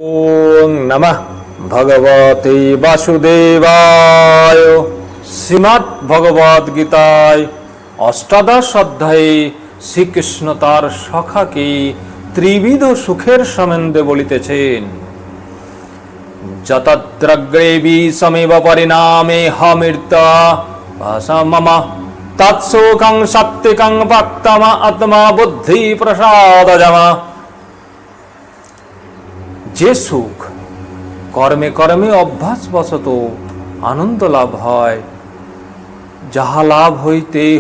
ওং নমঃ ভগবতে বাসুদেবায়। শ্রীমদ্ ভগবদ গীতায় অষ্টাদশ অধ্যায়ে শ্রীকৃষ্ণ তার সখাকে ত্রিবিধ সুখের সম্বন্ধে বলিতেছেন। যতদ্রগ্রেবি সমেব পরিণামে হমৃত্যা ভাষা মম তৎসুখং সাত্ত্বিকং ভক্তম আত্মা বুদ্ধি প্রসাদজমা। যে সুখ কর্মে কর্মে অভ্যাসবশত আনন্দ লাভ হয়, যাহা লাভ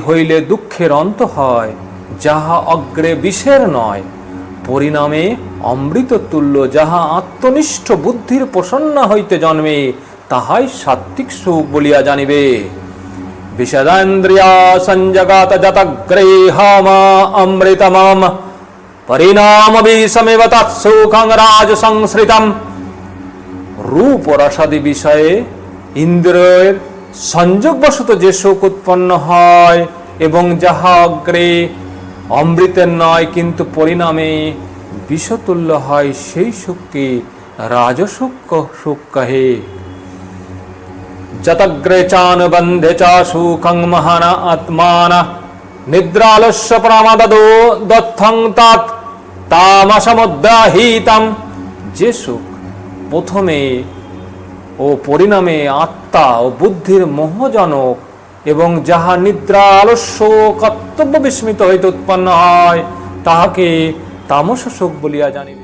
হইলে দুঃখের অন্ত হয়, যাহা অগ্রে বিষের নয়, পরিণামে অমৃত তুল্য, যাহা আত্মনিষ্ঠ বুদ্ধির প্রসন্ন হইতে জন্মে, তাহাই সাত্ত্বিক সুখ বলিয়া জানিবে। বিষদেন্দ্রিয়া সংযগাত যতগ্রে হামা অমৃতমম পরিণাম বিষমেব তৎসুখং রাজসংশ্রিতম। রূপ রসাদি বিষয়ে ইন্দ্রিয়ের সংযোগবশত যে সুখ উৎপন্ন হয় এবং যাহা অগ্রে অমৃতের নয় কিন্তু পরিণামে বিষতুল্য হয়, সেই সুখকে রাজসুখ সুখ কহে। যতগ্রে চানুবন্ধে চ সুখং মহানা আত্মানা নিদ্রালস্য প্রমাদদো দত্থং তৎ তামসমুদ্দাহিতম। যে সুখ প্রথমে ও পরিণামে আত্মা ও বুদ্ধির মোহজনক এবং যাহা নিদ্রা আলস্য কর্তব্য বিস্মৃত হইতে উৎপন্ন হয়, তাহাকে তামস সুখ বলিয়া জানিবে।